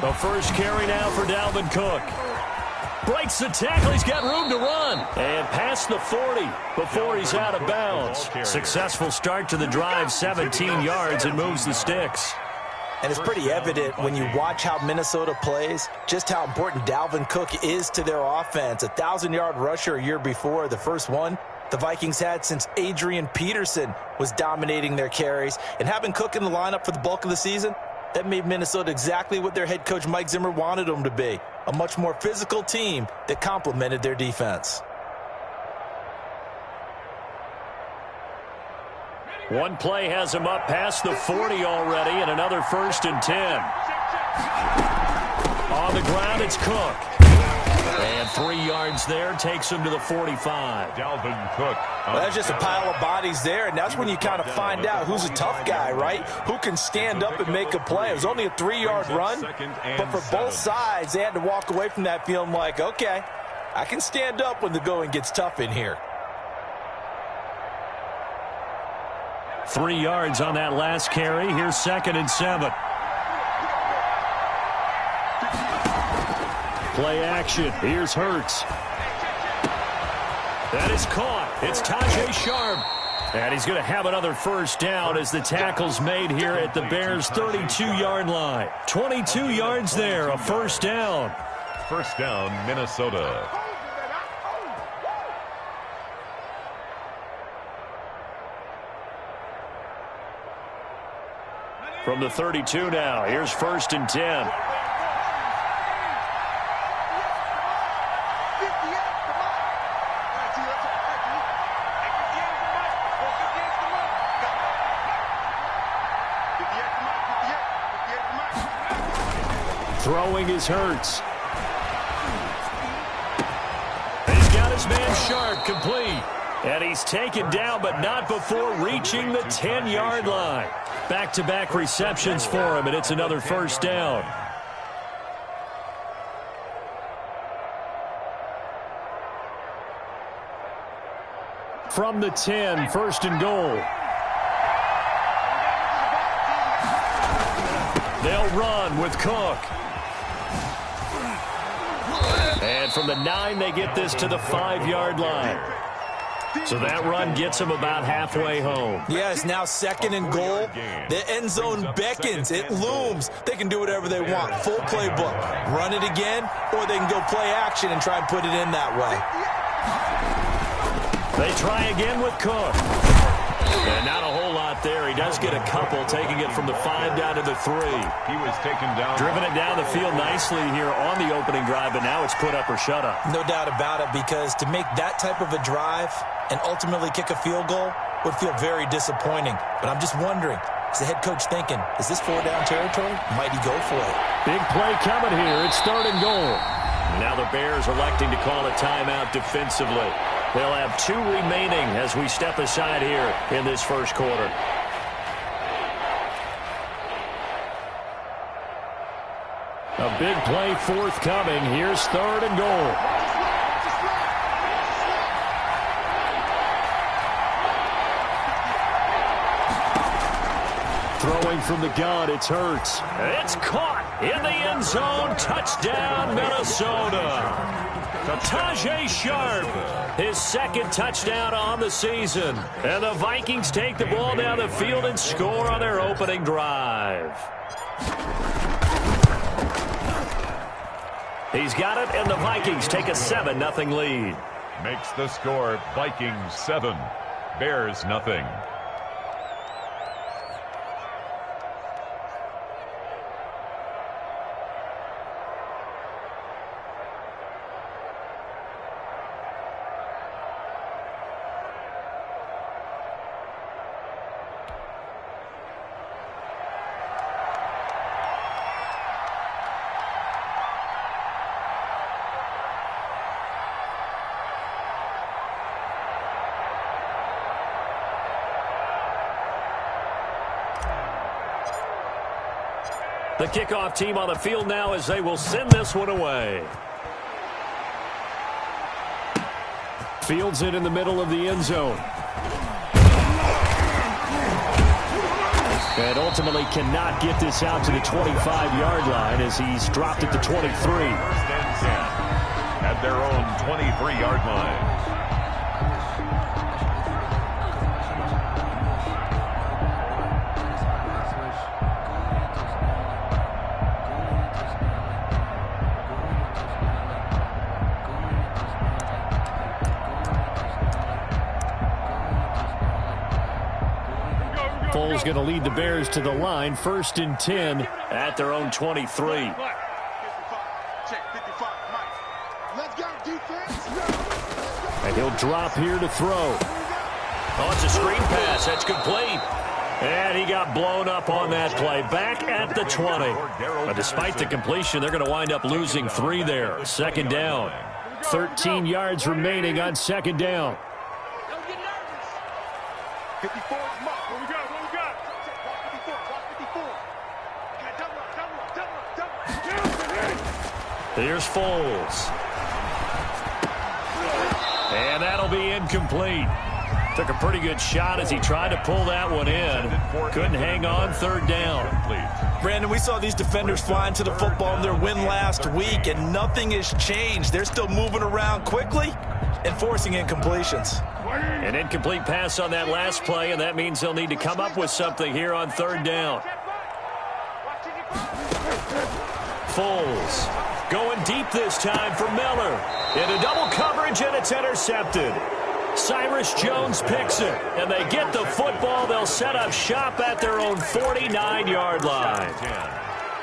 A first carry now for Dalvin Cook. Breaks the tackle. He's got room to run. And past the 40 before he's out of bounds. Successful start to the drive, 17 yards, and moves the sticks. And it's pretty evident when you watch how Minnesota plays, just how important Dalvin Cook is to their offense. A 1,000-yard rusher a year before, the first one the Vikings had since Adrian Peterson was dominating their carries. And having Cook in the lineup for the bulk of the season, that made Minnesota exactly what their head coach Mike Zimmer wanted them to be. A much more physical team that complemented their defense. One play has him up past the 40 already, and another 1st and 10. On the ground, it's Cook. And 3 yards there, takes him to the 45. Dalvin Cook. Well, that's just a pile of bodies there, and that's when you kind of find out who's a tough guy, right? Who can stand up and make a play. It was only a 3-yard run, but for both sides, they had to walk away from that feeling like, okay, I can stand up when the going gets tough in here. 3 yards on that last carry. Here's 2nd and 7. Play action. Here's Hurts. That is caught. It's Tajay Sharp. And he's going to have another first down as the tackle's made here at the Bears' 32-yard line. 22 yards there, a first down. First down, Minnesota. From the 32 now, here's 1st and 10. Throwing is Hurts. He's got his man Sharp, complete. And he's taken down, but not before reaching the 10-yard line. Back-to-back receptions for him, and it's another first down. From the 10, 1st and goal. They'll run with Cook. And from the 9, they get this to the 5-yard line. So that run gets them about halfway home. Yeah, it's now 2nd and goal. The end zone beckons. It looms. They can do whatever they want. Full playbook. Run it again, or they can go play action and try and put it in that way. They try again with Cook. And not a whole lot there. He does get a couple, taking it from the 5 down to the 3. He was taken down. Driven it down the field nicely here on the opening drive, but now it's put up or shut up. No doubt about it, because to make that type of a drive and ultimately kick a field goal would feel very disappointing. But I'm just wondering, is the head coach thinking, is this 4-down territory? Might he go for it? Big play coming here. It's 3rd and goal. Now the Bears electing to call a timeout defensively. They'll have 2 remaining as we step aside here in this first quarter. A big play forthcoming. Here's 3rd and goal. Throwing from the gun, it's Hurts. It's caught in the end zone. Touchdown, Minnesota. Tajay Sharp, his 2nd touchdown on the season. And the Vikings take the ball down the field and score on their opening drive. He's got it, and the Vikings take a 7-0 lead. Makes the score Vikings 7, Bears nothing. The kickoff team on the field now as they will send this one away. Fields it in the middle of the end zone. And ultimately cannot get this out to the 25-yard line as he's dropped it to 23. First and 10 at their own 23-yard line. Foles going to lead the Bears to the line. 1st and 10 at their own 23. And he'll drop here to throw. Oh, it's a screen pass. That's complete. And he got blown up on that play. Back at the 20. But despite the completion, they're going to wind up losing 3 there. 2nd down. 13 yards remaining on 2nd down. 54. What we got? Here's Foles. And that'll be incomplete. Took a pretty good shot as he tried to pull that one in. Couldn't hang on. 3rd down. Brandon, we saw these defenders flying to the football in their win last week, and nothing has changed. They're still moving around quickly and forcing incompletions. An incomplete pass on that last play, and that means they'll need to come up with something here on 3rd down. Foles going deep this time for Miller. Into double coverage, and it's intercepted. Cyrus Jones picks it, and they get the football. They'll set up shop at their own 49-yard line.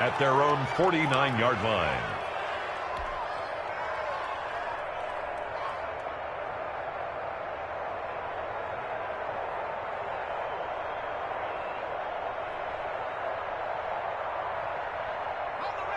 At their own 49-yard line.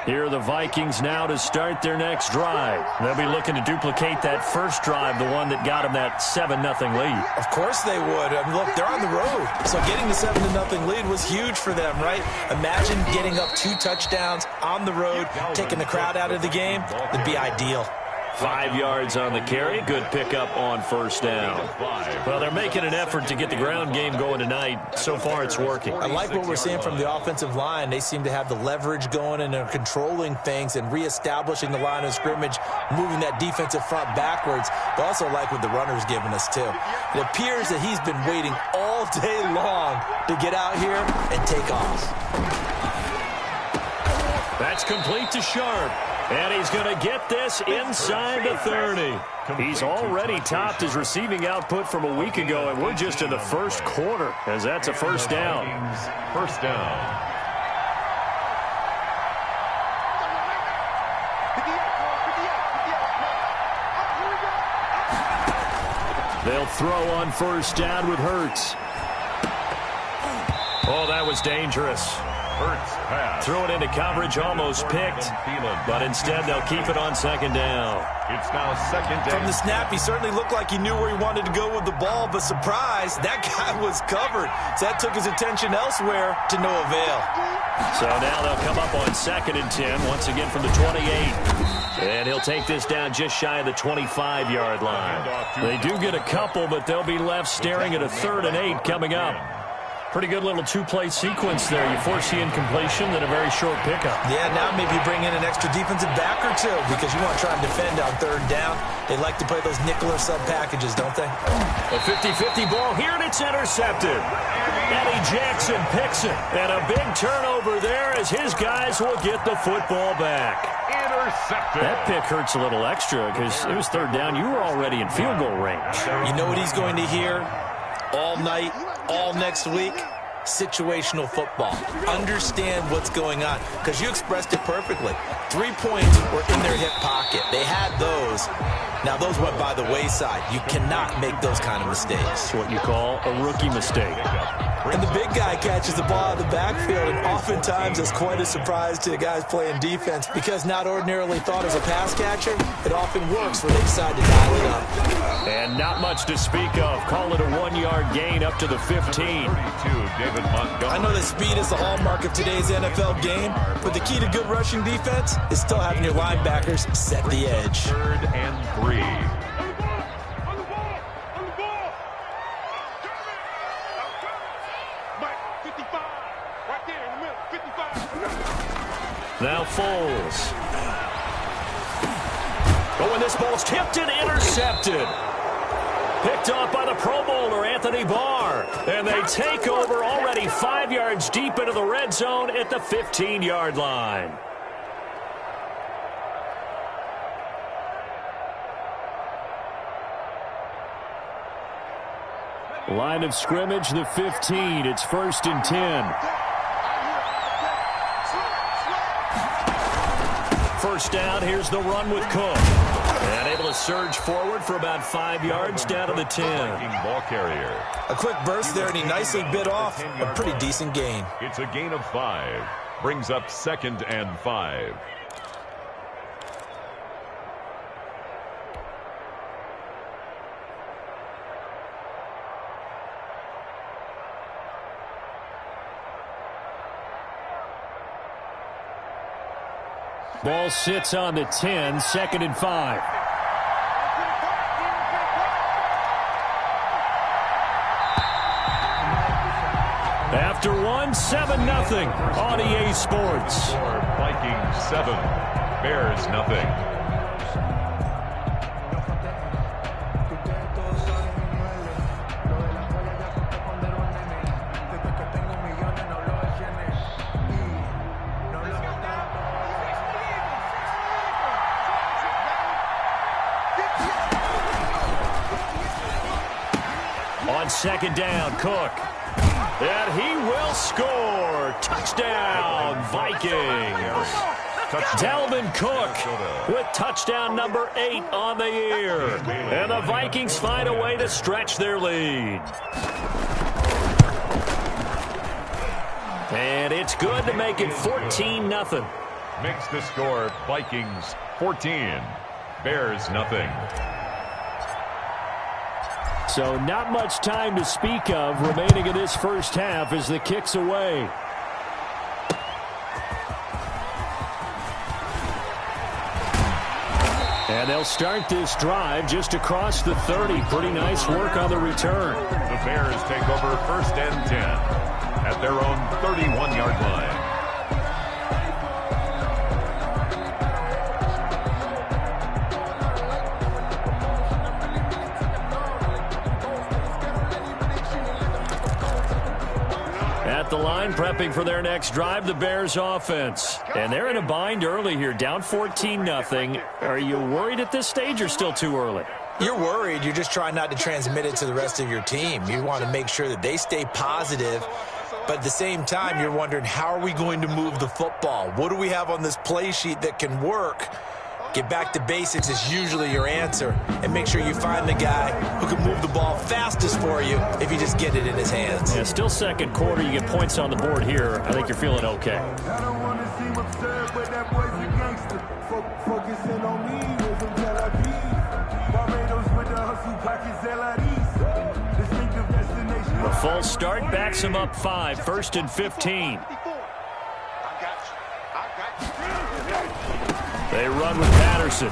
Here are the Vikings now to start their next drive. They'll be looking to duplicate that first drive, the one that got them that 7-0 lead. Of course they would. I mean, look, they're on the road. So getting the 7-0 lead was huge for them, right? Imagine getting up 2 touchdowns on the road, taking the crowd out of the game. It'd be ideal. 5 yards on the carry. Good pickup on 1st down. Well, they're making an effort to get the ground game going tonight. So far, it's working. I like what we're seeing from the offensive line. They seem to have the leverage going and are controlling things and reestablishing the line of scrimmage, moving that defensive front backwards. But also like what the runner's giving us, too. It appears that he's been waiting all day long to get out here and take off. That's complete to Sharp. And he's going to get this inside the 30. He's already topped his receiving output from a week ago, and we're just in the first quarter as that's a 1st down. 1st down. They'll throw on 1st down with Hurts. Oh, that was dangerous. Hurts pass. Threw it into coverage, almost picked, but instead they'll keep it on 2nd down. It's now 2nd down. From the snap, he certainly looked like he knew where he wanted to go with the ball, but surprise, that guy was covered. So that took his attention elsewhere to no avail. So now they'll come up on 2nd and 10, once again from the 28. And he'll take this down just shy of the 25-yard line. They do get a couple, but they'll be left staring at a 3rd and 8 coming up. Pretty good little 2-play sequence there. You force the incompletion, then a very short pickup. Yeah, now maybe you bring in an extra defensive back or 2 because you want to try and defend on 3rd down. They like to play those nickel or sub packages, don't they? A 50-50 ball here, and it's intercepted. Eddie Jackson picks it. And a big turnover there as his guys will get the football back. Intercepted. That pick hurts a little extra because it was 3rd down. You were already in field goal range. You know what he's going to hear all night, all next week? Situational football. Understand what's going on, because you expressed it perfectly. 3 points were in their hip pocket. They had those. Now, those went by the wayside. You cannot make those kind of mistakes. It's what you call a rookie mistake. And the big guy catches the ball out of the backfield, and oftentimes it's quite a surprise to the guys playing defense, because not ordinarily thought as a pass catcher, it often works when they decide to dial it up. And not much to speak of. Call it a 1-yard gain up to the 15. I know that speed is the hallmark of today's NFL game, but the key to good rushing defense is still having your linebackers set the edge. 3rd and 3. Now Foles. Oh, and this ball's tipped and intercepted. Picked off by the Pro Bowler, Anthony Barr. And they take over already 5 yards deep into the red zone at the 15-yard line. Line of scrimmage, the 15. It's 1st and 10. First down, here's the run with Cook. And able to surge forward for about 5 yards down to the 10. Ball carrier. A quick burst there, and he nicely bit off a pretty decent gain. It's a gain of 5. Brings up 2nd and 5. Ball sits on the 10, 2nd and 5. After one, 7-0 on EA Sports. Vikings 7, Bears nothing. On 2nd down, Cook. And he will score. Touchdown, Vikings. Dalvin Cook with touchdown number 8 on the year. And the Vikings find a way to stretch their lead. And it's good to make it 14-0. Makes the score Vikings 14, Bears nothing. So not much time to speak of remaining in this first half as the kick's away. And they'll start this drive just across the 30. Pretty nice work on the return. The Bears take over 1st and 10 at their own 31-yard line. At the line, prepping for their next drive, the Bears offense. And they're in a bind early here, down 14-0. Are you worried at this stage or still too early? You're worried. You're just trying not to transmit it to the rest of your team. You want to make sure that they stay positive. But at the same time, you're wondering, how are we going to move the football? What do we have on this play sheet that can work? Get back to basics is usually your answer. And make sure you find the guy who can move the ball fastest for you if you just get it in his hands. Yeah, still second quarter. You get points on the board here. I think you're feeling okay. I don't want to seem absurd, but that boy's a gangster. Focusing on me was in Tel Aviv. Barbados with the hustle pockets, LIDs. Distinctive destination. A false start backs him up 5, 1st and 15. They run with Patterson.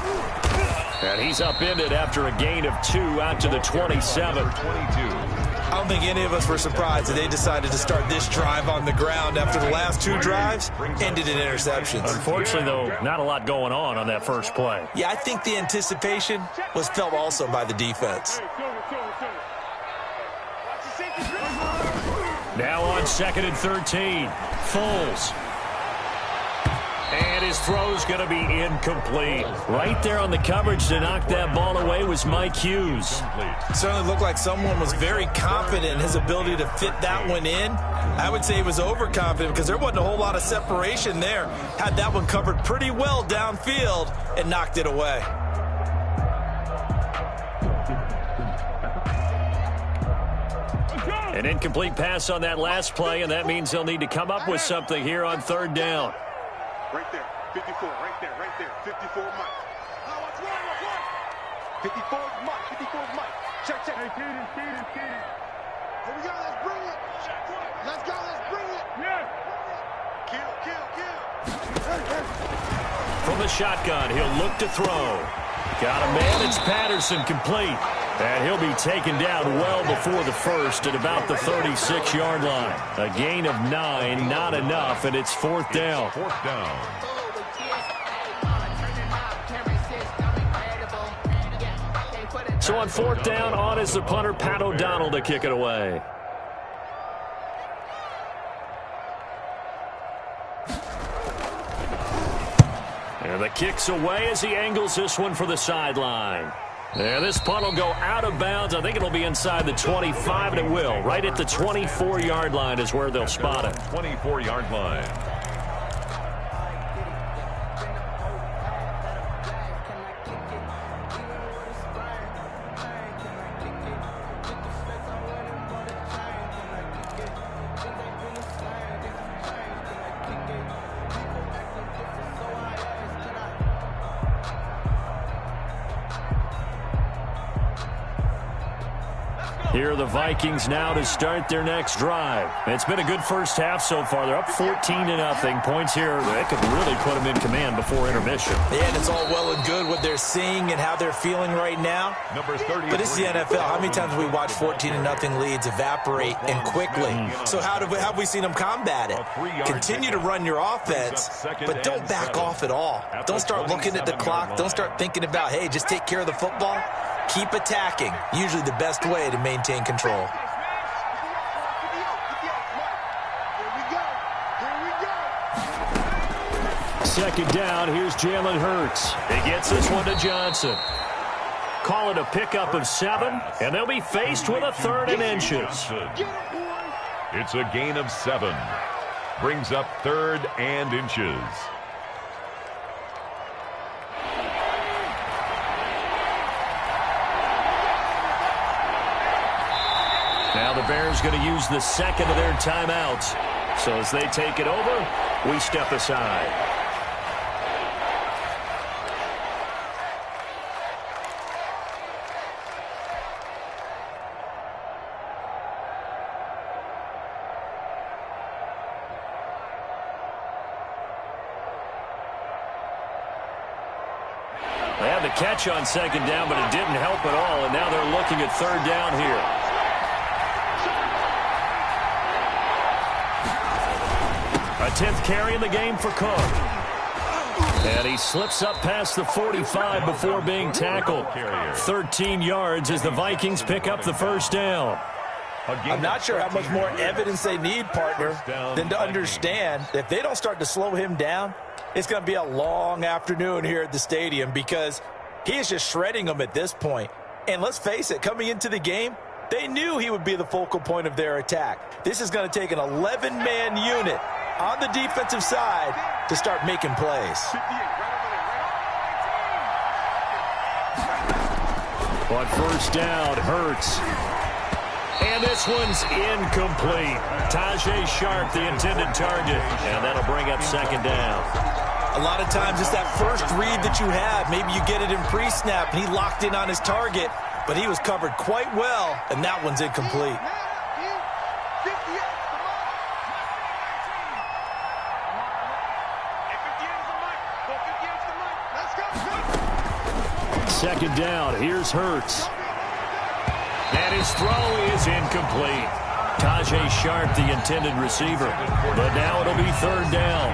And he's upended after a gain of 2 out to the 27. I don't think any of us were surprised that they decided to start this drive on the ground after the last 2 drives ended in interceptions. Unfortunately, though, not a lot going on that first play. Yeah, I think the anticipation was felt also by the defense. Now on 2nd and 13, Foles. And his throw's going to be incomplete. Right there on the coverage to knock that ball away was Mike Hughes. It certainly looked like someone was very confident in his ability to fit that one in. I would say he was overconfident because there wasn't a whole lot of separation there. Had that one covered pretty well downfield and knocked it away. An incomplete pass on that last play, and that means they'll need to come up with something here on 3rd down. Right there, 54, right there, 54 Mike. 54 Mike, 54 Mike. Check. Hey, Here we go, let's bring it. Let's go, let's bring it. Yeah. Kill. From the shotgun, he'll look to throw. Got a man, it's Patterson, complete. And he'll be taken down well before the first at about the 36-yard line. A gain of 9, not enough, and it's fourth down. Fourth down. So on fourth down, on is the punter, Pat O'Donnell, to kick it away. And the kick's away as he angles this one for the sideline. And this punt will go out of bounds. I think it'll be inside the 25, and it will. Right at the 24-yard line is where they'll spot it. 24-yard line. Here are the Vikings now to start their next drive. It's been a good first half so far. They're up 14-0. Points here, they could really put them in command before intermission. Yeah, and it's all well and good what they're seeing and how they're feeling right now. But it's the NFL. How many times have we watched 14-0 leads evaporate and quickly? So how have we seen them combat it? Continue to run your offense, but don't back off at all. Don't start looking at the clock. Don't start thinking about, hey, just take care of the football. Keep attacking. Usually the best way to maintain control. Second down, here's Jalen Hurts. He gets this one to Johnson. Call it a pickup of 7, and they'll be faced with a 3rd and inches. It's a gain of 7. Brings up 3rd and inches. Now the Bears going to use the second of their timeouts. So as they take it over, we step aside. They had the catch on second down, but it didn't help at all, and now they're looking at 3rd down here. A 10th carry in the game for Cook. And he slips up past the 45 before being tackled. 13 yards as the Vikings pick up the first down. I'm not sure how much more evidence they need, partner, than to understand that if they don't start to slow him down, it's going to be a long afternoon here at the stadium because he is just shredding them at this point. And let's face it, coming into the game, they knew he would be the focal point of their attack. This is going to take an 11-man unit on the defensive side to start making plays. On first down, Hurts. And this one's incomplete. Tajay Sharp, the intended target. And that'll bring up 2nd down. A lot of times it's that first read that you have. Maybe you get it in pre-snap, and he locked in on his target, but he was covered quite well, and that one's incomplete. Second down, here's Hurts. And his throw is incomplete. Tajay Sharp, the intended receiver. But now it'll be 3rd down.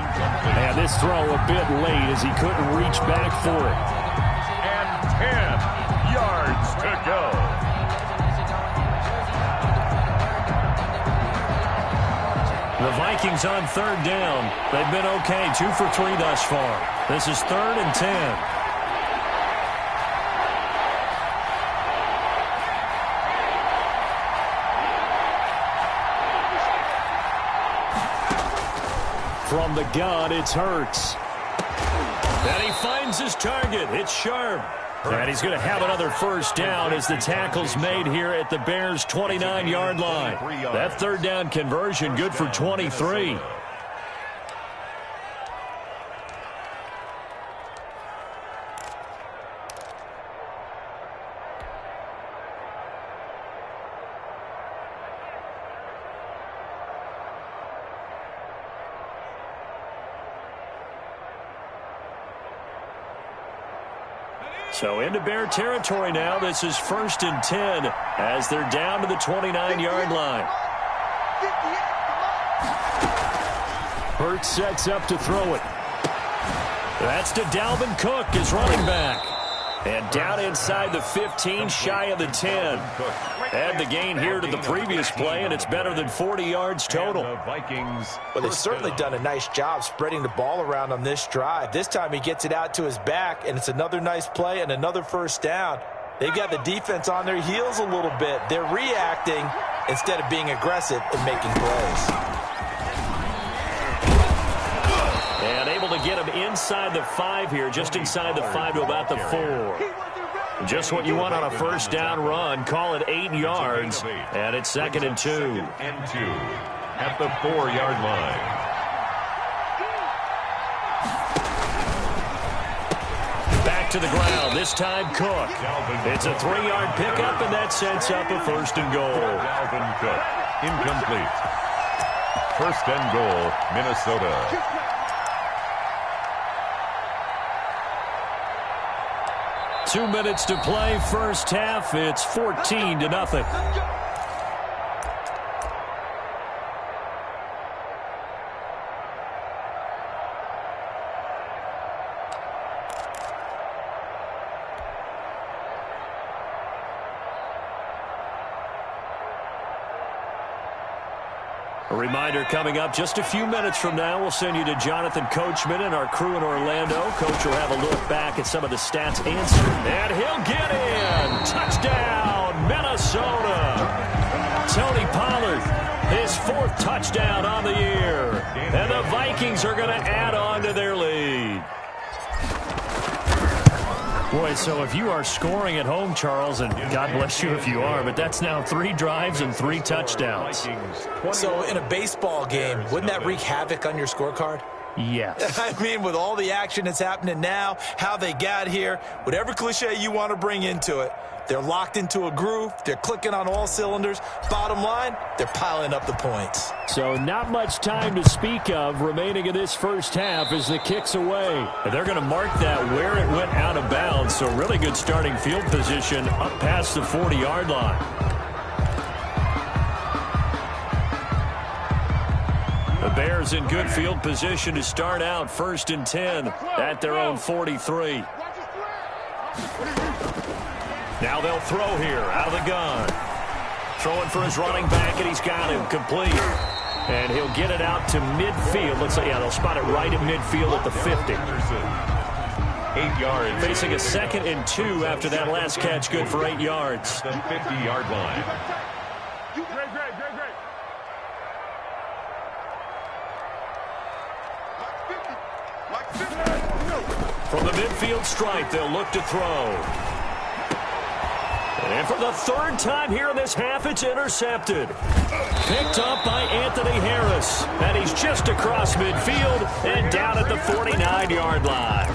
And this throw a bit late as he couldn't reach back for it. And 10 yards to go. The Vikings on 3rd down. They've been okay, 2 for 3 thus far. This is 3rd and 10. From the gun, it's Hurts. And he finds his target. It's Sharp. And he's going to have another first down as the tackle's made here at the Bears' 29-yard line. That 3rd down conversion good for 23. So into Bear territory now. This is 1st and 10 as they're down to the 29-yard line. Hurts sets up to throw it. That's to Dalvin Cook, his running back. And down inside the 15, shy of the 10. Add the gain here to the previous play, and it's better than 40 yards total. Well, they've certainly done a nice job spreading the ball around on this drive. This time he gets it out to his back, and it's another nice play and another first down. They've got the defense on their heels a little bit. They're reacting instead of being aggressive and making plays. And able to get him inside the 5 here, just inside the 5 to about the 4. Just what you want on a first down run. Call it 8 yards, and it's 2nd and 2. At the 4-yard line. Back to the ground, this time Cook. It's a 3-yard pickup, and that sets up a 1st and goal. Dalvin Cook, incomplete. 1st and goal, Minnesota. 2 minutes to play, first half. It's 14-0. A reminder coming up just a few minutes from now, we'll send you to Jonathan Coachman and our crew in Orlando. Coach will have a look back at some of the stats answered. And he'll get in. Touchdown, Minnesota. Tony Pollard, his 4th touchdown on the year. And the Vikings are going to add on to their lead. Boy, so if you are scoring at home, Charles, and God bless you if you are, but that's now 3 drives and 3 touchdowns. So in a baseball game, wouldn't that wreak havoc on your scorecard? Yes. I mean, with all the action that's happening now, how they got here, whatever cliche you want to bring into it, they're locked into a groove. They're clicking on all cylinders. Bottom line, they're piling up the points. So not much time to speak of remaining in this first half as the kick's away. They're going to mark that where it went out of bounds. So really good starting field position up past the 40-yard line. The Bears in good field position to start out 1st and 10 at their own 43. Now they'll throw here out of the gun. Throwing for his running back, and he's got him complete. And he'll get it out to midfield. Looks like, yeah, they'll spot it right at midfield at the 50. 8 yards. Facing a 2nd and 2 after that last catch, good for 8 yards. The 50-yard line. From the midfield stripe, they'll look to throw. And for the 3rd time here in this half, it's intercepted. Picked up by Anthony Harris. And he's just across midfield and down at the 49-yard line.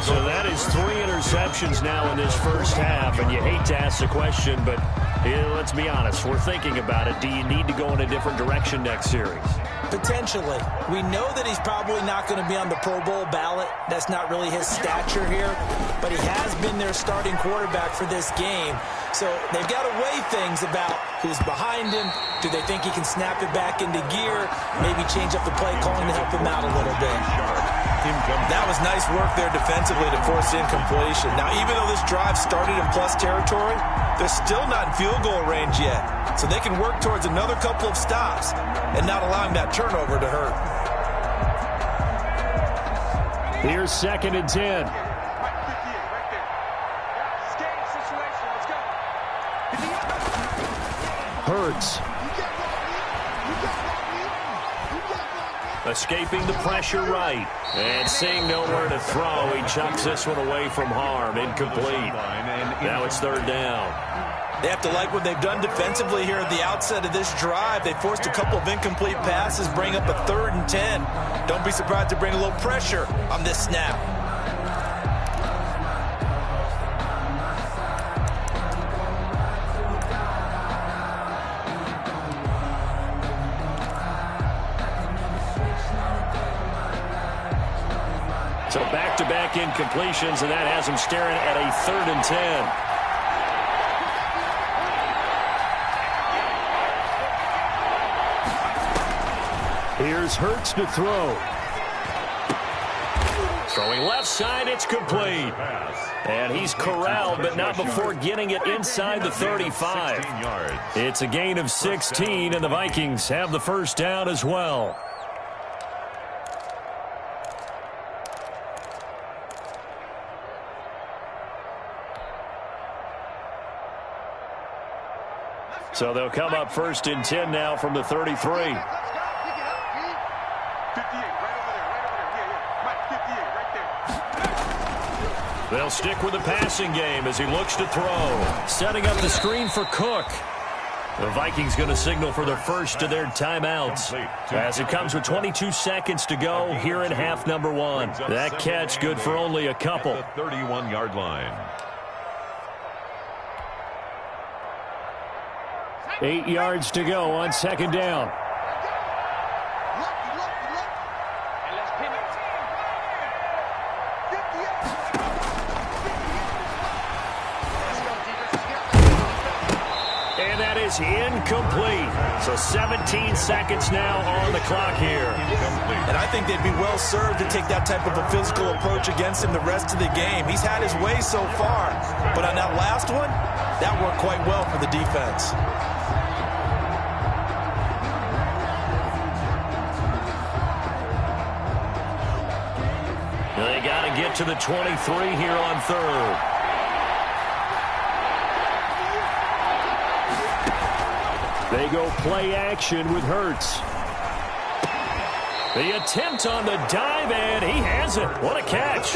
So that is 3 interceptions now in this first half. And you hate to ask the question, but let's be honest. We're thinking about it. Do you need to go in a different direction next series? Potentially. We know that he's probably not going to be on the Pro Bowl ballot. That's not really his stature here. But he has been their starting quarterback for this game. So they've got to weigh things about who's behind him. Do they think he can snap it back into gear? Maybe change up the play calling to help him out a little bit. That was nice work there defensively to force incompletion. Now, even though this drive started in plus territory, they're still not in field goal range yet. So they can work towards another couple of stops and not allowing that turnover to hurt. Here's 2nd and 10. Hurts. Escaping the pressure right. And seeing nowhere to throw, he chucks this one away from harm. Incomplete. Now it's 3rd down. They have to like what they've done defensively here at the outset of this drive. They forced a couple of incomplete passes, bring up a 3rd and 10. Don't be surprised to bring a little pressure on this snap. So back-to-back incompletions, and that has him staring at a 3rd and 10. Here's Hurts to throw. Throwing left side, it's complete. And he's corralled, but not before getting it inside the 35. It's a gain of 16, and the Vikings have the first down as well. So they'll come up 1st and 10 now from the 33. They'll stick with the passing game as he looks to throw. Setting up the screen for Cook. The Vikings going to signal for the first of their timeouts as it comes with 22 seconds to go here in half number 1. That catch good for only a couple. 31-yard line. 8 yards to go on 2nd down. And that is incomplete. So 17 seconds now on the clock here. And I think they'd be well served to take that type of a physical approach against him the rest of the game. He's had his way so far. But on that last one, that worked quite well for the defense. They got to get to the 23 here on 3rd. They go play action with Hurts. The attempt on the dive, and he has it. What a catch.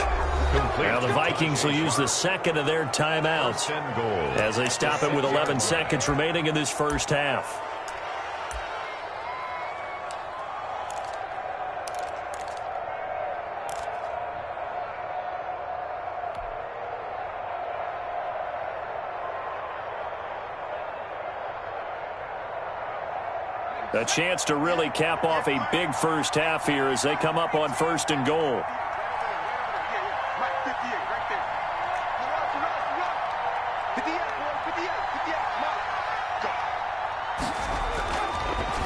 Now the Vikings will use the second of their timeouts as they stop it with 11 seconds remaining in this first half. A chance to really cap off a big first half here as they come up on 1st and goal.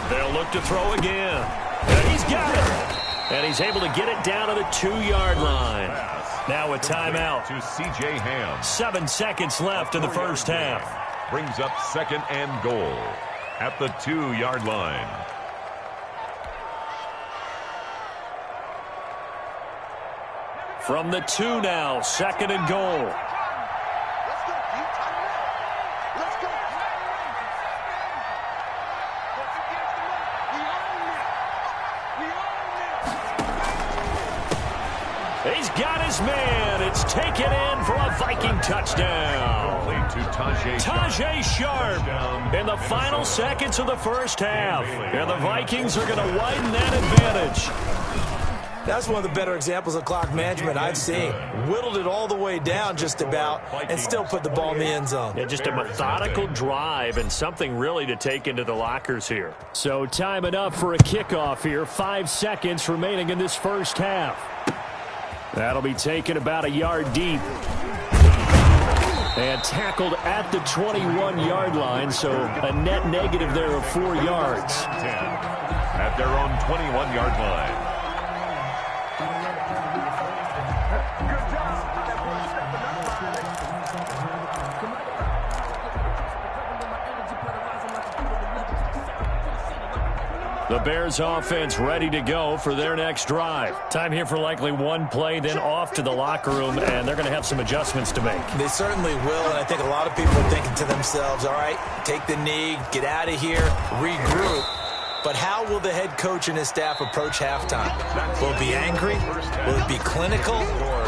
They'll look to throw again. And he's got it. And he's able to get it down to the 2-yard line. Now a timeout. To C.J. Ham. 7 seconds left in the first half. Brings up 2nd and goal at the 2-yard line. From the 2 now, 2nd and goal. He's got his man. It's taken in for a Viking touchdown. Tajay Sharp in the final seconds of the first half. And the Vikings are going to widen that advantage. That's one of the better examples of clock management I've seen. Whittled it all the way down just about and still put the ball in the end zone. Yeah, just a methodical drive and something really to take into the lockers here. So time enough for a kickoff here. 5 seconds remaining in this first half. That'll be taken about a yard deep. And tackled at the 21-yard line, so a net negative there of 4 yards. 10 at their own 21-yard line. The Bears offense ready to go for their next drive. Time here for likely one play, then off to the locker room, and they're going to have some adjustments to make. They certainly will, and I think a lot of people are thinking to themselves, all right, take the knee, get out of here, regroup. But how will the head coach and his staff approach halftime? Will it be angry? Will it be clinical?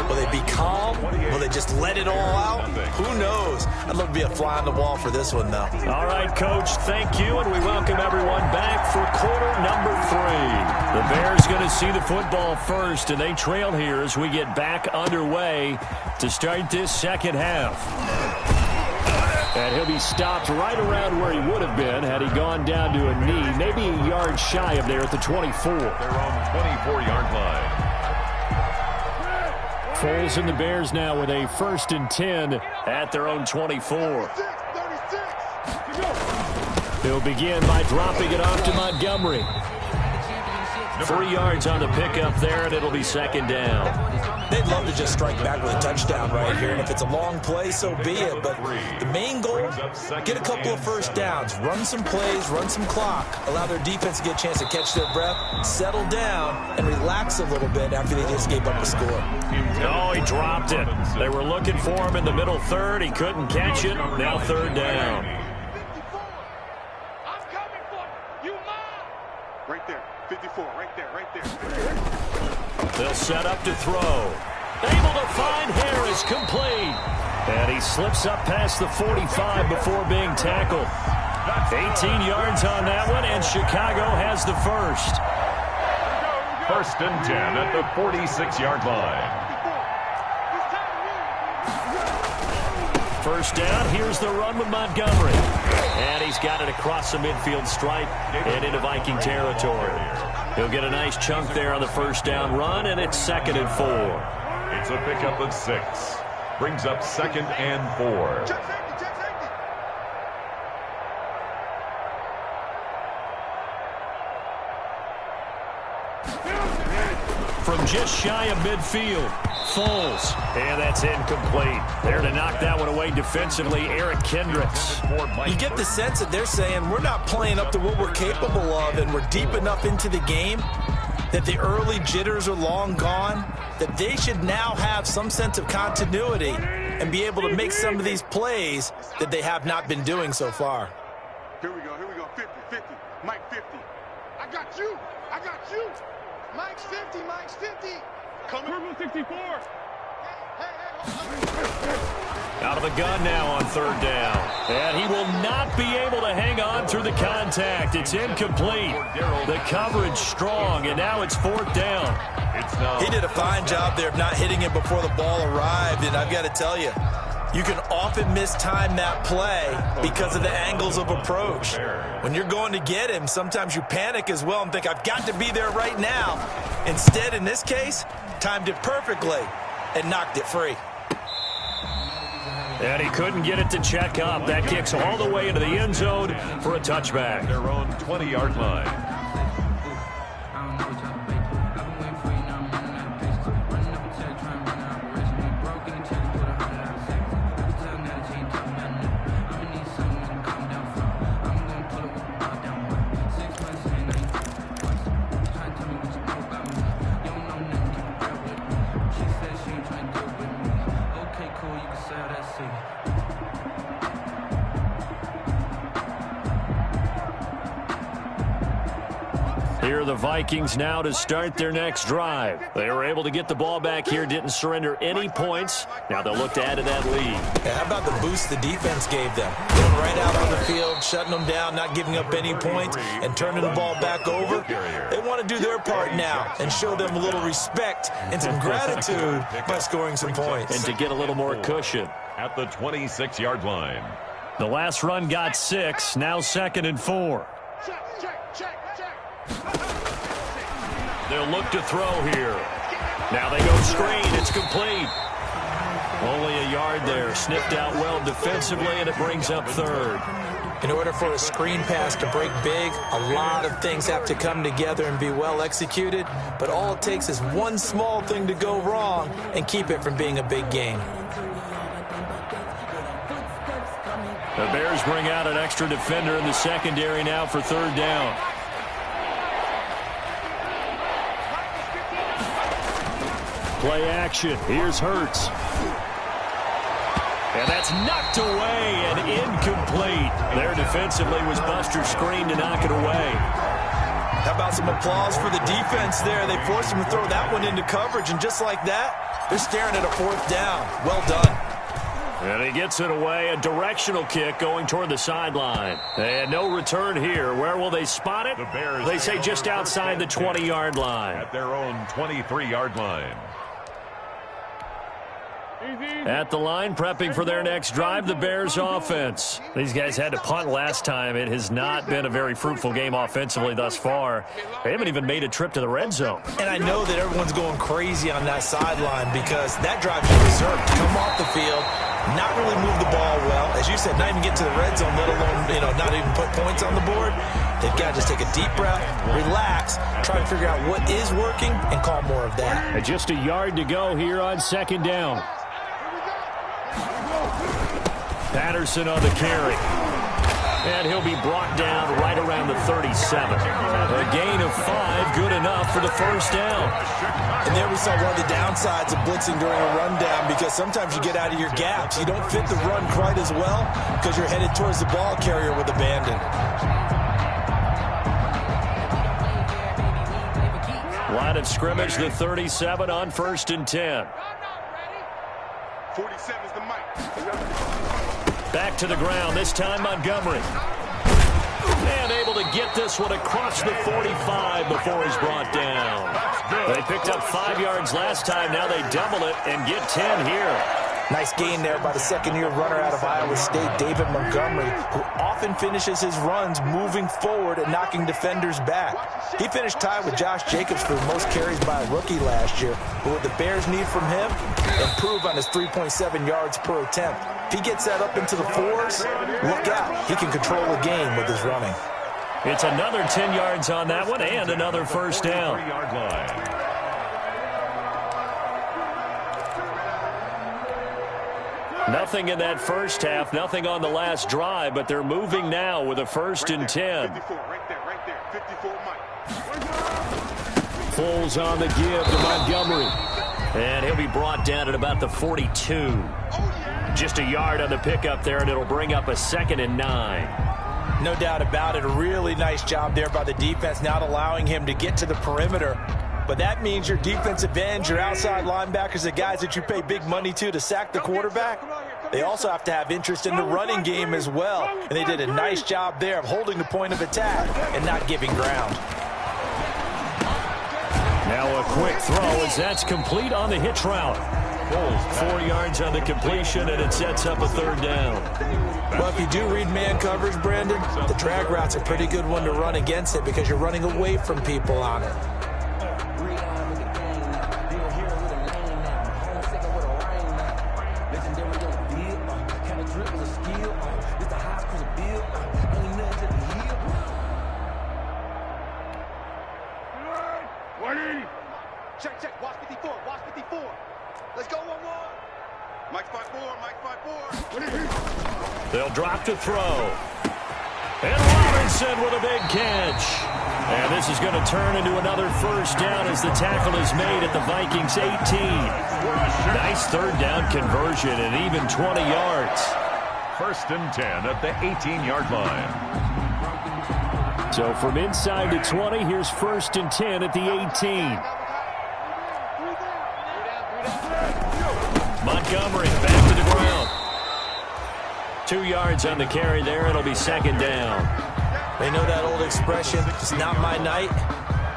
Will they be calm? Will they just let it all out? Who knows? I'd love to be a fly on the wall for this one, though. All right, Coach, thank you, and we welcome everyone back for quarter number 3. The Bears going to see the football first, and they trail here as we get back underway to start this second half. And he'll be stopped right around where he would have been had he gone down to a knee, maybe a yard shy of there at the 24. Their own 24-yard line. Foles and the Bears now with a 1st and 10 at their own 24. He'll begin by dropping it off to Montgomery. 3 yards on the pickup there, and it'll be 2nd down. They'd love to just strike back with a touchdown right here, and if it's a long play, so be it. But the main goal, get a couple of 1st downs, run some plays, run some clock, allow their defense to get a chance to catch their breath, settle down, and relax a little bit after they just gave up a score. Oh, he dropped it. They were looking for him in the middle third. He couldn't catch it. Now 3rd down. Right there, 54, right there. They'll set up to throw. Able to find Harris, complete. And he slips up past the 45 before being tackled. 18 yards on that one, and Chicago has the 1st. 1st and 10 at the 46-yard line. 1st down, here's the run with Montgomery. And he's got it across the midfield stripe and into Viking territory. He'll get a nice chunk there on the 1st down run, and it's 2nd and 4. It's a pickup of 6. Brings up 2nd and 4. From just shy of midfield, Foles. And that's incomplete. There to knock that one away defensively, Eric Kendricks. You get the sense that they're saying we're not playing up to what we're capable of, and we're deep enough into the game that the early jitters are long gone, that they should now have some sense of continuity and be able to make some of these plays that they have not been doing so far. Here we go, 50, Mike 50. I got you. Mike's 50, Coming. Purple 64. Out of the gun now on 3rd down. And he will not be able to hang on through the contact. It's incomplete. The coverage strong, and now it's 4th down. He did a fine job there of not hitting it before the ball arrived, and I've got to tell you, you can often mistime that play because of the angles of approach. When you're going to get him, sometimes you panic as well and think, I've got to be there right now. Instead, in this case, timed it perfectly and knocked it free. And he couldn't get it to check up. That kicks all the way into the end zone for a touchback. Their own 20-yard line. Here are the Vikings now to start their next drive. They were able to get the ball back here, didn't surrender any points. Now they'll look to add to that lead. Yeah, how about the boost the defense gave them? Going right out on the field, shutting them down, not giving up any points, and turning the ball back over. They want to do their part now and show them a little respect and some gratitude by scoring some points. And to get a little more cushion. At the 26-yard line. The last run got 6, now 2nd and 4. They'll look to throw here. Now they go screen. It's complete. Only a yard there. Sniffed out well defensively, and it brings up 3rd. In order for a screen pass to break big, a lot of things have to come together and be well executed. But all it takes is one small thing to go wrong and keep it from being a big game. The Bears bring out an extra defender in the secondary now for 3rd down. Play action. Here's Hurts. And that's knocked away and incomplete. There defensively was Buster's screen to knock it away. How about some applause for the defense there? They forced him to throw that one into coverage, and just like that, they're staring at a 4th down. Well done. And he gets it away. A directional kick going toward the sideline. And no return here. Where will they spot it? The Bears, they say just outside the 20-yard line. At their own 23-yard line. At the line, prepping for their next drive, the Bears offense. These guys had to punt last time. It has not been a very fruitful game offensively thus far. They haven't even made a trip to the red zone. And I know that everyone's going crazy on that sideline because that drive should deserve to come off the field, not really move the ball well. As you said, not even get to the red zone, let alone, not even put points on the board. They've got to just take a deep breath, relax, try to figure out what is working, and call more of that. And just a yard to go here on second down. Patterson on the carry. And he'll be brought down right around the 37. A gain of 5, good enough for the first down. And there we saw one of the downsides of blitzing during a rundown because sometimes you get out of your gaps. You don't fit the run quite as well because you're headed towards the ball carrier with abandon. Line of scrimmage, the 37 on 1st and 10. 47 is the mic. Back to the ground, this time Montgomery. And able to get this one across the 45 before he's brought down. They picked up 5 yards last time, now they double it and get 10 here. Nice gain there by the second-year runner out of Iowa State, David Montgomery, who often finishes his runs moving forward and knocking defenders back. He finished tied with Josh Jacobs for the most carries by a rookie last year. But what the Bears need from him, improve on his 3.7 yards per attempt. If he gets that up into the 4s, look out. He can control the game with his running. It's another 10 yards on that one and another first down. Nothing in that first half, nothing on the last drive, but they're moving now with a 1st and 10. 54, right there, 54 mic. Foles on the give to Montgomery. And he'll be brought down at about the 42. Just a yard on the pickup there, and it'll bring up a 2nd and 9. No doubt about it. A really nice job there by the defense, not allowing him to get to the perimeter. But that means your defensive ends, your outside linebackers, the guys that you pay big money to sack the quarterback, they also have to have interest in the running game as well. And they did a nice job there of holding the point of attack and not giving ground. Now a quick throw as that's complete on the hitch route. 4 yards on the completion, and it sets up a 3rd down. Well, if you do read man coverage, Brandon, the drag route's a pretty good one to run against it because you're running away from people on it. Check, watch 54, watch 54. Let's go 1-1. Mike 5-4, Mike 5-4. They'll drop to throw. And Robinson with a big catch. And this is going to turn into another first down as the tackle is made at the Vikings 18. Nice 3rd down conversion and even 20 yards. 1st and 10 at the 18-yard line. So from inside the 20, here's 1st and 10 at the 18. Montgomery back to the ground. 2 yards on the carry there. It'll be 2nd down. They know that old expression, it's not my night.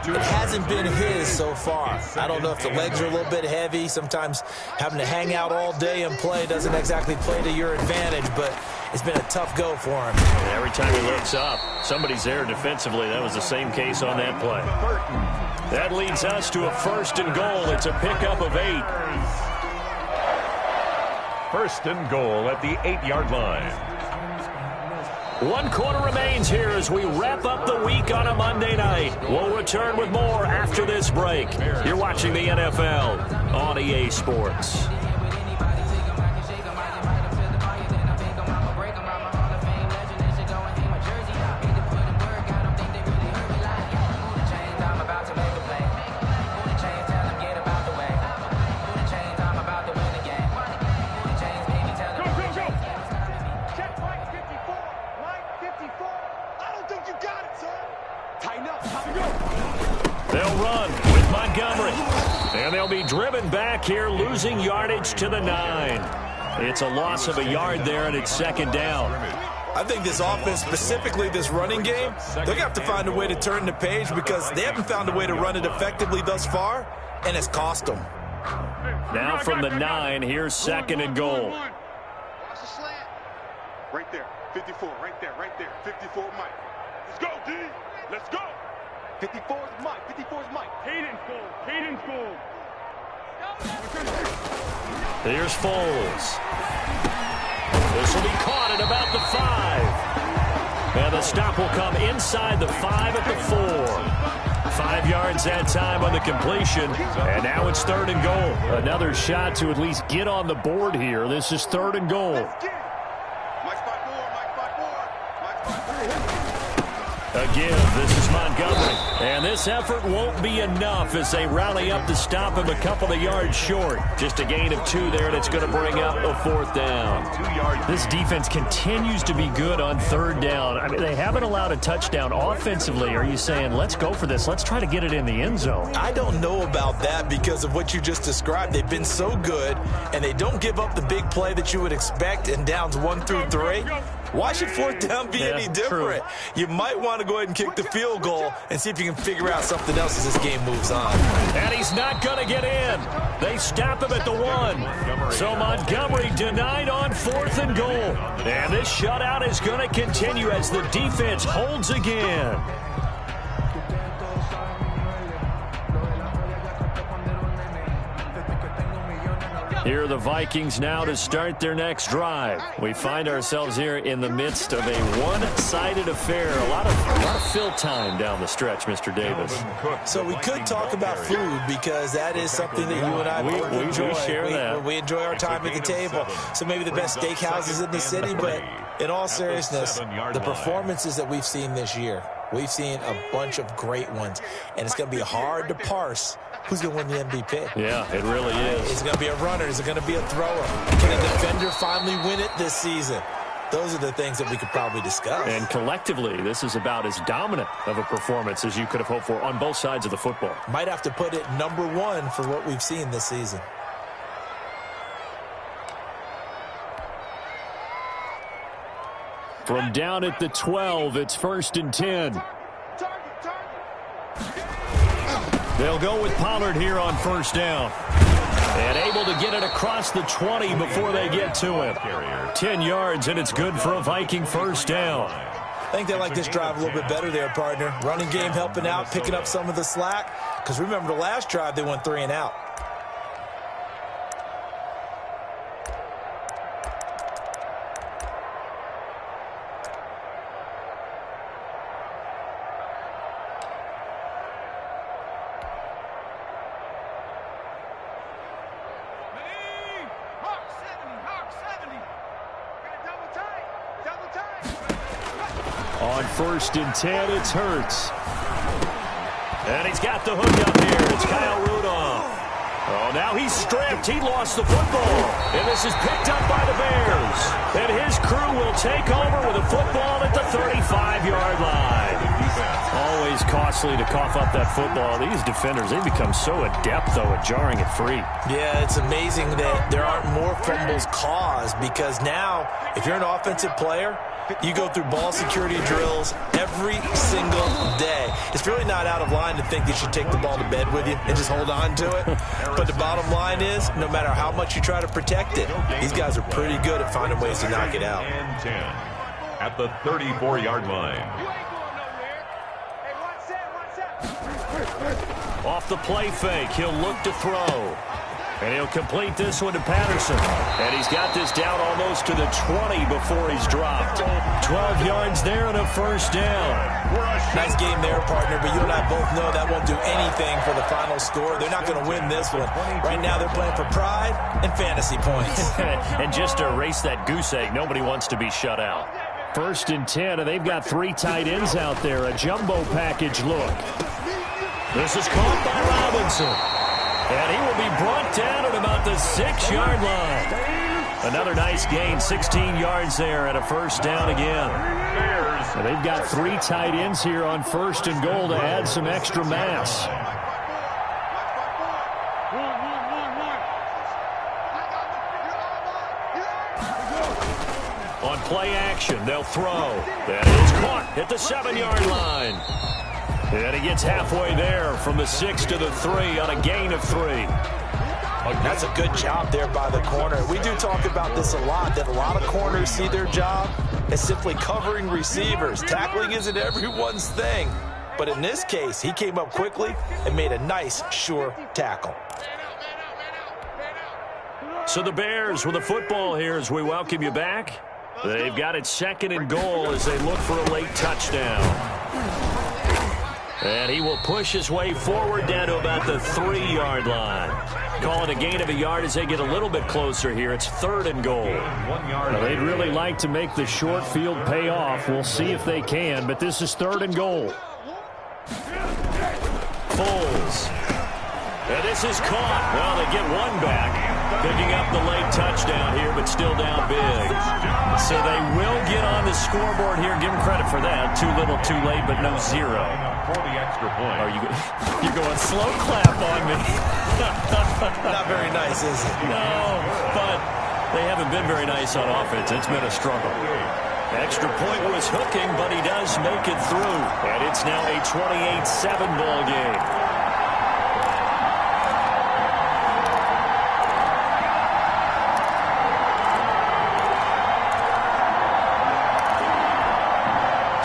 It hasn't been his so far. I don't know if the legs are a little bit heavy. Sometimes having to hang out all day and play doesn't exactly play to your advantage, but it's been a tough go for him. And every time he looks up, somebody's there defensively. That was the same case on that play. That leads us to a 1st and goal. It's a pickup of 8. 1st and goal at the 8-yard line. 1 quarter remains here as we wrap up the week on a Monday night. We'll return with more after this break. You're watching the NFL on EA Sports. They'll run with Montgomery. And they'll be driven back here, losing yardage to the 9. It's a loss of a yard there, and it's 2nd down. I think this offense, specifically this running game, they're going to have to find a way to turn the page because they haven't found a way to run it effectively thus far, and it's cost them. Now from the 9, here's 2nd and goal. Watch the slant. Right there. 54. Right there. 54 Mike. Let's go, D. Let's go. 54 is Mike. 54 is Mike. Hayden's goal. Here's Foles. This will be caught at about the 5. And the stop will come inside the 5 at the 4. 5 yards that time on the completion. And now it's 3rd and goal. Another shot to at least get on the board here. This is 3rd and goal. Mike's 5-4. Again, this is Montgomery. And this effort won't be enough as they rally up to stop him a couple of yards short. Just a gain of 2 there, and it's going to bring up a 4th down. This defense continues to be good on 3rd down. I mean, they haven't allowed a touchdown offensively. Are you saying, let's go for this? Let's try to get it in the end zone. I don't know about that because of what you just described. They've been so good, and they don't give up the big play that you would expect in downs 1 through 3. Why should 4th down be any different? True. You might want to go ahead and kick the field goal and see if you can figure out something else as this game moves on. And he's not going to get in. They stop him at the 1. So Montgomery denied on 4th and goal. And this shutout is going to continue as the defense holds again. Here are the Vikings now to start their next drive. We find ourselves here in the midst of a one-sided affair. A lot of fill time down the stretch, Mr. Davis. So we could talk about food because that is something that you and I both enjoy. We share that. We enjoy our time at the table. So maybe the best steakhouses in the city, but in all seriousness, the performances that we've seen this year, we've seen a bunch of great ones, and it's going to be hard to parse who's going to win the MVP. Yeah, it really is. Is it going to be a runner? Is it going to be a thrower? Can a defender finally win it this season? Those are the things that we could probably discuss. And collectively, this is about as dominant of a performance as you could have hoped for on both sides of the football. Might have to put it number 1 for what we've seen this season. From down at the 12, it's 1st and 10. They'll go with Pollard here on 1st down. And able to get it across the 20 before they get to him. 10 yards, and it's good for a Viking 1st down. I think they like this drive a little bit better there, partner. Running game helping out, picking up some of the slack. Because remember the last drive, they went 3 and out. On 1st and 10, it's Hurts. And he's got the hook up here. It's Kyle Rudolph. Oh, now he's stripped. He lost the football. And this is picked up by the Bears. And his crew will take over with a football at the 35-yard line. Always costly to cough up that football. These defenders, they become so adept, though, at jarring it free. Yeah, it's amazing that there aren't more fumbles caused because now, if you're an offensive player, you go through ball security drills every single day. It's really not out of line to think that you should take the ball to bed with you and just hold on to it. But the bottom line is, no matter how much you try to protect it, these guys are pretty good at finding ways to knock it out. And 10 at the 34-yard line. Off the play fake, he'll look to throw. And he'll complete this one to Patterson. And he's got this down almost to the 20 before he's dropped. 12 yards there and a 1st down. Nice game there, partner, but you and I both know that won't do anything for the final score. They're not going to win this one. Right now they're playing for pride and fantasy points. And just to erase that goose egg, nobody wants to be shut out. 1st and 10, and they've got 3 tight ends out there. A jumbo package look. This is caught by Robinson. And he will be brought down at about the 6-yard line. Another nice gain, 16 yards there and a 1st down again. And they've got 3 tight ends here on 1st and goal to add some extra mass. On play action, they'll throw. That is caught at the 7-yard line. And he gets halfway there from the 6 to the 3 on a gain of 3. That's a good job there by the corner. We do talk about this a lot, that a lot of corners see their job as simply covering receivers. Tackling isn't everyone's thing. But in this case, he came up quickly and made a nice, sure tackle. So the Bears with the football here as we welcome you back. They've got it 2nd and goal as they look for a late touchdown. And he will push his way forward down to about the 3-yard line. Calling a gain of a yard as they get a little bit closer here. It's 3rd and goal. Well, they'd really like to make the short field pay off. We'll see if they can, but this is 3rd and goal. Foles. And this is caught. Well, they get one back. Picking up the late touchdown here, but still down big. So they will get on the scoreboard here. Give them credit for that. Too little, too late, but no 0. For the extra point. Are you're going slow clap on me? Not very nice, is it? No, but they haven't been very nice on offense. It's been a struggle. Extra point was hooking, but he does make it through. And it's now a 28-7 ball game.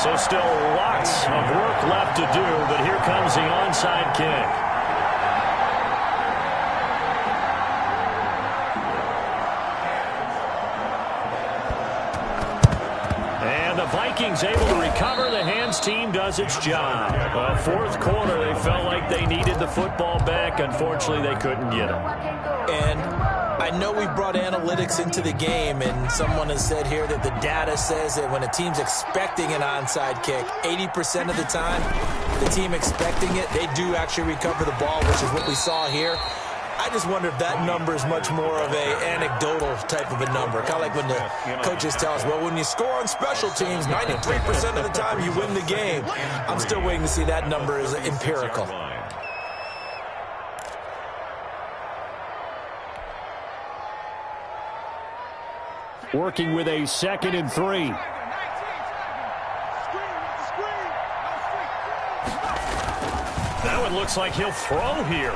So still lots of work left to do, but here comes the onside kick. And the Vikings able to recover. The hands team does its job. Well, 4th quarter, they felt like they needed the football back. Unfortunately, they couldn't get it. And I know we brought analytics into the game, and someone has said here that the data says that when a team's expecting an onside kick, 80% of the time, the team expecting it, they do actually recover the ball, which is what we saw here. I just wonder if that number is much more of a anecdotal type of a number. Kind of like when the coaches tell us, well, when you score on special teams, 93% of the time you win the game. I'm still waiting to see that number is empirical. Working with a 2nd and 3. Now it looks like he'll throw here.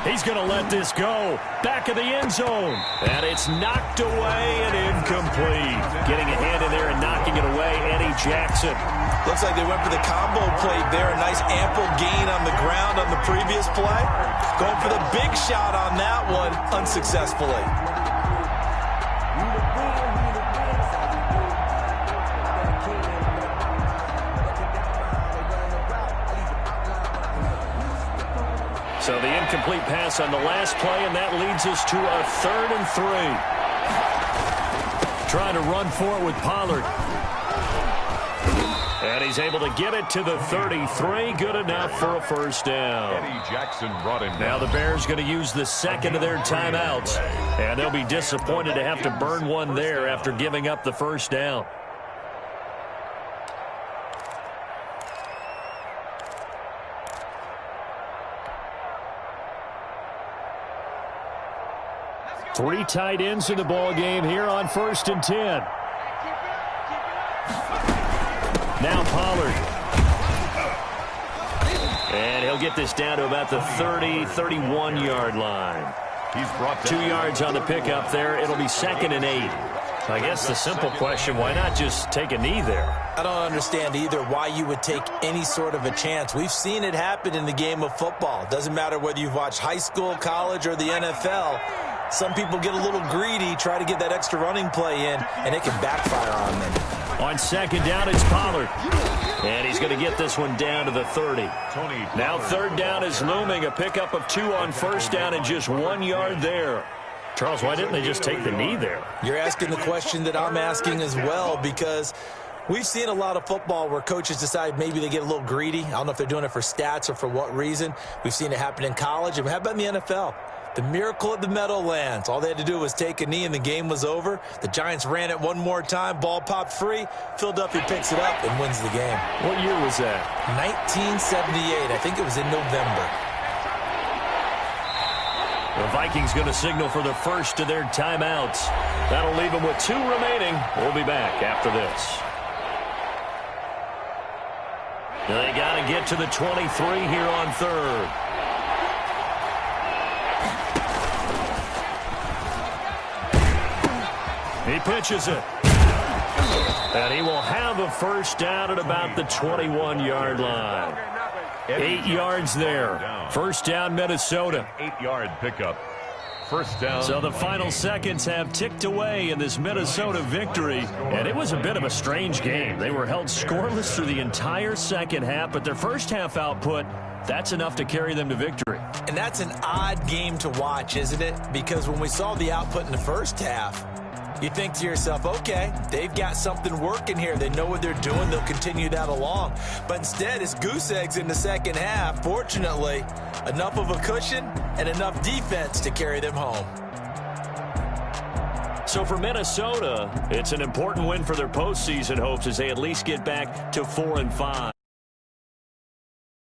He's going to let this go. Back of the end zone. And it's knocked away and incomplete. Getting a hand in there and knocking it away, Eddie Jackson. Looks like they went for the combo play there. A nice ample gain on the ground on the previous play. Going for the big shot on that one unsuccessfully. So the incomplete pass on the last play, and that leads us to a 3rd and 3. Trying to run for it with Pollard. And he's able to get it to the 33. Good enough for a first down. Eddie Jackson brought him down. Now the Bears going to use the 2nd of their timeouts. And they'll be disappointed to have to burn one there after giving up the first down. Three tight ends in the ball game here on 1st and 10. Now Pollard. And he'll get this down to about the 31-yard line. He's brought 2 yards on the pickup there. It'll be 2nd and 8. I guess the simple question, why not just take a knee there? I don't understand either why you would take any sort of a chance. We've seen it happen in the game of football. Doesn't matter whether you've watched high school, college, or the NFL. Some people get a little greedy, try to get that extra running play in, and it can backfire on them. On 2nd down, it's Pollard. And he's going to get this one down to the 30. Now 3rd down is looming. A pickup of 2 on 1st down and just 1 yard there. Charles, why didn't they just take the knee there? You're asking the question that I'm asking as well, because we've seen a lot of football where coaches decide maybe they get a little greedy. I don't know if they're doing it for stats or for what reason. We've seen it happen in college, and how about in the NFL? The miracle at the Meadowlands. All they had to do was take a knee and the game was over. The Giants ran it one more time. Ball popped free. Philadelphia picks it up and wins the game. What year was that? 1978. I think it was in November. The Vikings going to signal for the first of their timeouts. That'll leave them with 2 remaining. We'll be back after this. They got to get to the 23 here on 3rd. He pitches it. And he will have a first down at about the 21-yard line. 8 yards there. First down, Minnesota. 8-yard pickup. First down. So the final seconds have ticked away in this Minnesota victory, and it was a bit of a strange game. They were held scoreless through the entire second half, but their first half output, that's enough to carry them to victory. And that's an odd game to watch, isn't it? Because when we saw the output in the first half, you think to yourself, okay, they've got something working here. They know what they're doing. They'll continue that along. But instead, it's goose eggs in the second half. Fortunately, enough of a cushion and enough defense to carry them home. So for Minnesota, it's an important win for their postseason hopes as they at least get back to 4-5.